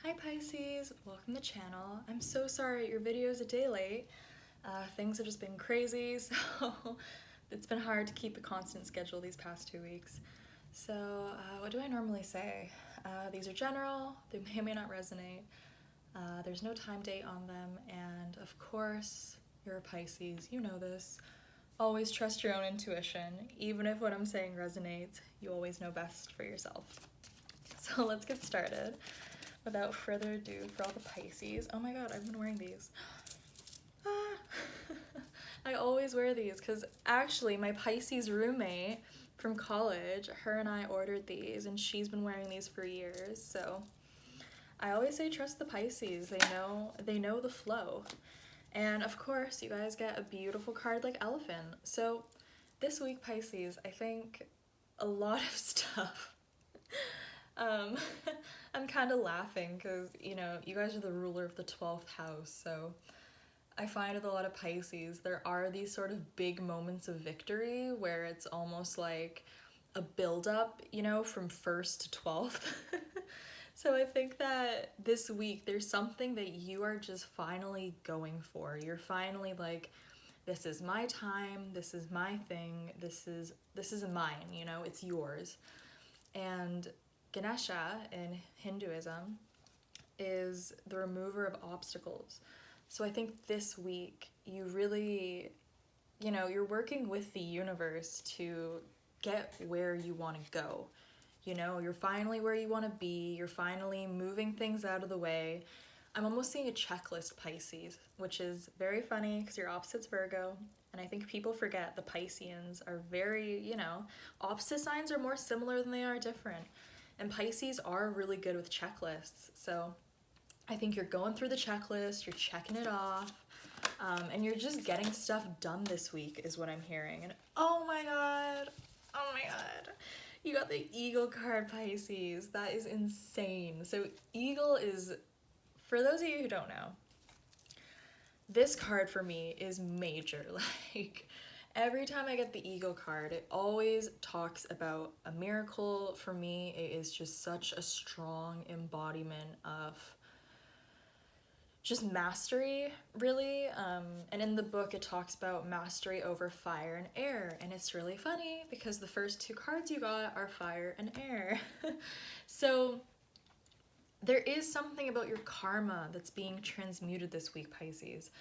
Hi Pisces, welcome to the channel. I'm so sorry your video is a day late. Things have just been crazy, so it's been hard to keep a constant schedule these past 2 weeks. So what do I normally say? These are general, they may or may not resonate. There's no time date on them, and of course, you're a Pisces, you know this. Always trust your own intuition. Even if what I'm saying resonates, you always know best for yourself. So let's get started. Without further ado, for all the Pisces. Oh my god, I've been wearing these. I always wear these because actually my Pisces roommate from college, her and I ordered these and she's been wearing these for years. So I always say trust the Pisces. They know the flow. And of course, you guys get a beautiful card like Elephant. So this week, Pisces, I think a lot of stuff. I'm kind of laughing because, you guys are the ruler of the 12th house, so I find with a lot of Pisces, there are these sort of big moments of victory where it's almost like a build-up, from 1st to 12th. So I think that this week, there's something that you are just finally going for. You're finally like, this is my time, this is my thing, this is mine, it's yours. And Ganesha in Hinduism is the remover of obstacles. So I think this week you really, you're working with the universe to get where you want to go. You're finally where you want to be. You're finally moving things out of the way. I'm almost seeing a checklist, Pisces, which is very funny because your opposite's Virgo. And I think people forget the Pisceans are very, opposite signs are more similar than they are different. And Pisces are really good with checklists. So I think you're going through the checklist, you're checking it off, and you're just getting stuff done this week is what I'm hearing. And oh my god, you got the Eagle card, Pisces. That is insane. So Eagle is, for those of you who don't know, this card for me is major. Like, every time I get the Eagle card, it always talks about a miracle. For me, it is just such a strong embodiment of just mastery, really. And in the book, it talks about mastery over fire and air. And it's really funny because the first 2 cards you got are fire and air. So there is something about your karma that's being transmuted this week, Pisces,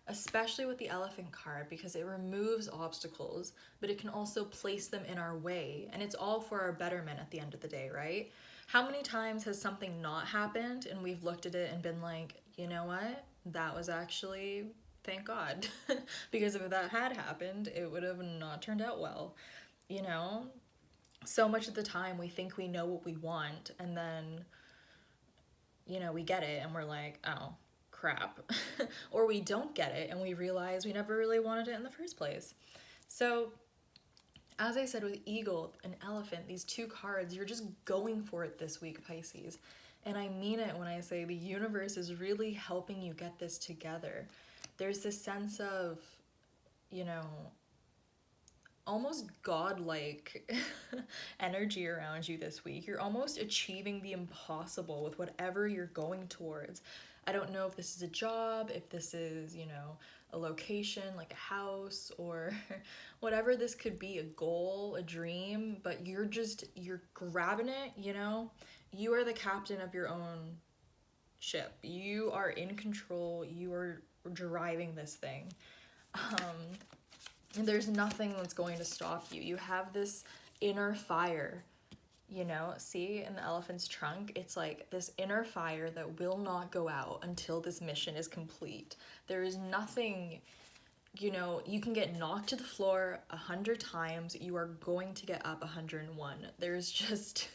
especially with the Elephant card, because it removes obstacles, but it can also place them in our way, and it's all for our betterment at the end of the day, right? How many times has something not happened and we've looked at it and been like, you know what? That was actually, thank God. Because if that had happened, it would have not turned out well, So much of the time we think we know what we want, and then we get it and we're like, oh, crap. Or we don't get it and we realize we never really wanted it in the first place. So, as I said with Eagle and Elephant, these 2 cards, you're just going for it this week, Pisces. And I mean it when I say the universe is really helping you get this together. There's this sense of, almost godlike energy around you this week. You're almost achieving the impossible with whatever you're going towards. I don't know if this is a job, if this is, a location like a house or whatever this could be, a goal, a dream, but you're grabbing it, You are the captain of your own ship. You are in control. You are driving this thing. And there's nothing that's going to stop you. You have this inner fire, See, in the elephant's trunk, it's like this inner fire that will not go out until this mission is complete. There is nothing, you can get knocked to the floor 100 times. You are going to get up 101. There's just,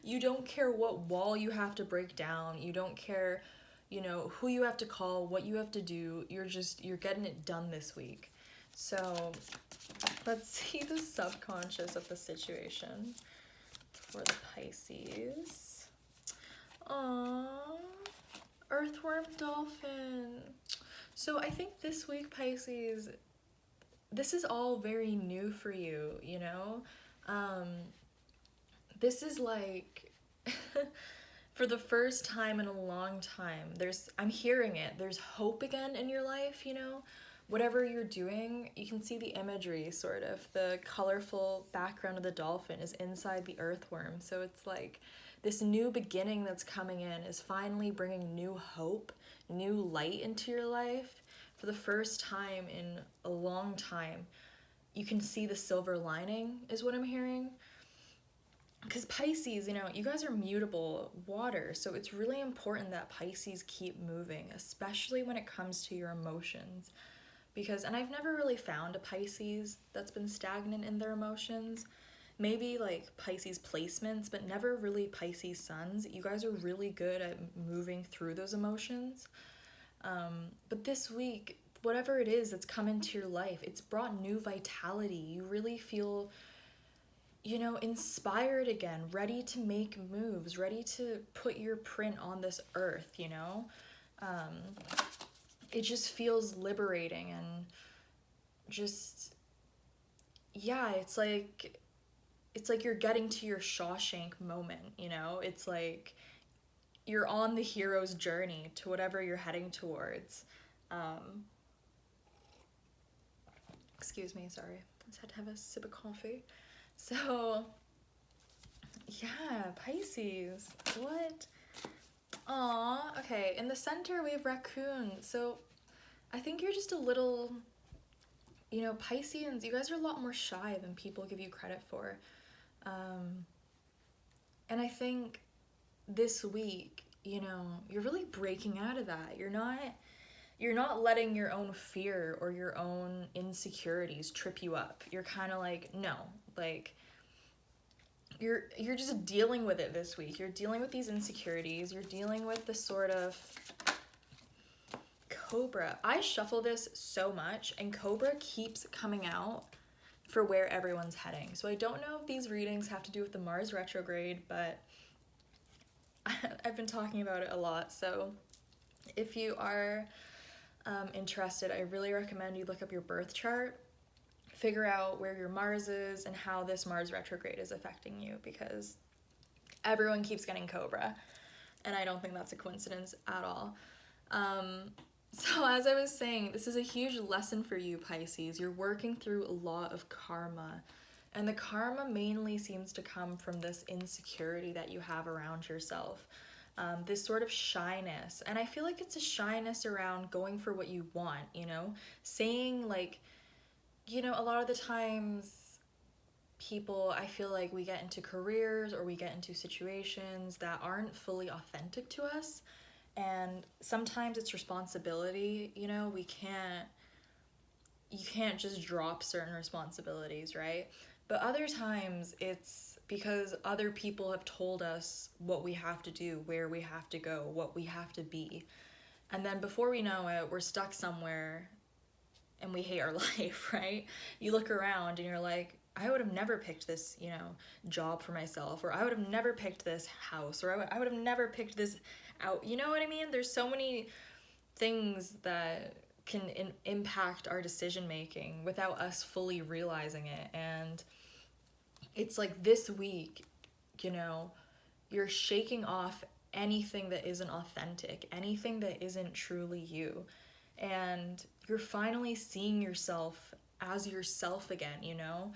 you don't care what wall you have to break down. You don't care, who you have to call, what you have to do. You're getting it done this week. So let's see the subconscious of the situation for the Pisces. Aww, Earthworm Dolphin. So I think this week, Pisces, this is all very new for you, This is like, For the first time in a long time, I'm hearing it. There's hope again in your life, you know? Whatever you're doing, you can see the imagery, sort of. The colorful background of the dolphin is inside the earthworm. So it's like this new beginning that's coming in is finally bringing new hope, new light into your life. For the first time in a long time, you can see the silver lining, is what I'm hearing. Because Pisces, you know, you guys are mutable water, so it's really important that Pisces keep moving, especially when it comes to your emotions. Because, and I've never really found a Pisces that's been stagnant in their emotions. Maybe like Pisces placements, but never really Pisces suns. You guys are really good at moving through those emotions. But this week, whatever it is that's come into your life, it's brought new vitality. You really feel, you know, inspired again, ready to make moves, ready to put your print on this earth, you know? It just feels liberating and just, yeah, it's like you're getting to your Shawshank moment, you know? It's like you're on the hero's journey to whatever you're heading towards. Excuse me, sorry. I just had to have a sip of coffee. So, yeah, Pisces. What? Aw, okay. In the center, we have raccoon. So, I think you're just a little, you know, Pisceans, you guys are a lot more shy than people give you credit for. And I think this week, you know, you're really breaking out of that. You're not letting your own fear or your own insecurities trip you up. You're kind of like, no, like you're just dealing with it this week. You're dealing with these insecurities. You're dealing with the sort of Cobra. I shuffle this so much and Cobra keeps coming out for where everyone's heading. So I don't know if these readings have to do with the Mars retrograde, but I've been talking about it a lot. So if you are interested, I really recommend you look up your birth chart, figure out where your Mars is and how this Mars retrograde is affecting you, because everyone keeps getting Cobra and I don't think that's a coincidence at all. So as I was saying, this is a huge lesson for you, Pisces. You're working through a lot of karma, and the karma mainly seems to come from this insecurity that you have around yourself. This sort of shyness, and I feel like it's a shyness around going for what you want, you know? Saying like, you know, a lot of the times people, I feel like we get into careers or we get into situations that aren't fully authentic to us. And sometimes it's responsibility, you know, you can't just drop certain responsibilities, right? But other times it's because other people have told us what we have to do, where we have to go, what we have to be. And then before we know it, we're stuck somewhere and we hate our life, right? You look around and you're like, I would have never picked this, you know, job for myself, or I would have never picked this house, or I would have never picked this out. You know what I mean? There's so many things that can impact our decision making without us fully realizing it. And it's like this week, you know, you're shaking off anything that isn't authentic, anything that isn't truly you. And you're finally seeing yourself as yourself again, you know?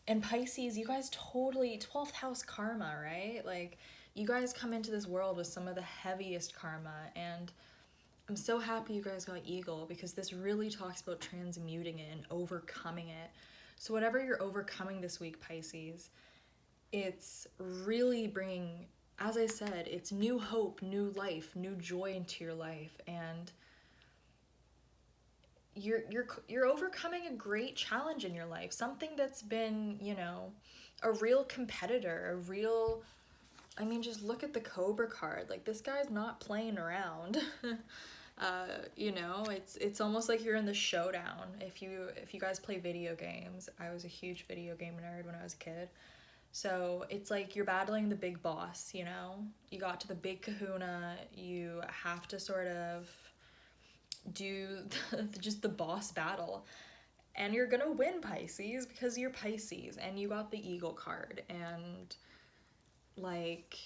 And Pisces, you guys totally, 12th house karma, right? Like, you guys come into this world with some of the heaviest karma, and I'm so happy you guys got Eagle, because this really talks about transmuting it and overcoming it. So whatever you're overcoming this week, Pisces, it's really bringing, as I said, it's new hope, new life, new joy into your life, and you're overcoming a great challenge in your life, something that's been, you know, a real competitor, a real, I mean, just look at the Cobra card. Like, this guy's not playing around. You know, it's almost like you're in the showdown. If you guys play video games, I was a huge video game nerd when I was a kid. So it's like you're battling the big boss, you know? You got to the big kahuna, you have to sort of do just the boss battle. And you're gonna win, Pisces, because you're Pisces and you got the Eagle card. And like,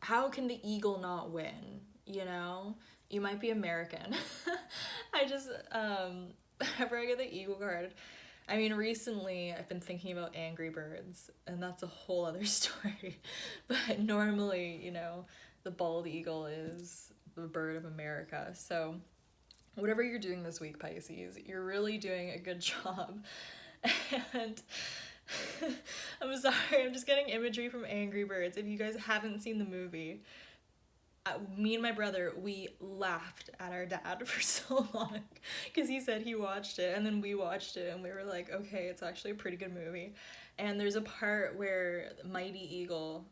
how can the eagle not win, you know? You might be American. I just, whenever I get the eagle card, I mean, recently I've been thinking about Angry Birds, and that's a whole other story. But normally, you know, the bald eagle is the bird of America. So, whatever you're doing this week, Pisces, you're really doing a good job. And I'm sorry, I'm just getting imagery from Angry Birds. If you guys haven't seen the movie, me and my brother, we laughed at our dad for so long because he said he watched it, and then we watched it and we were like, okay, it's actually a pretty good movie. And there's a part where Mighty Eagle,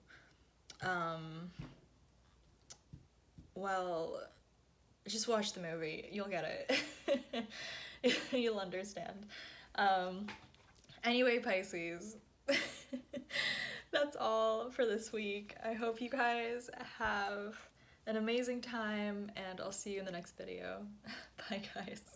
well, just watch the movie, you'll get it. You'll understand. Anyway, Pisces, that's all for this week. I hope you guys have an amazing time, and I'll see you in the next video. Bye, guys.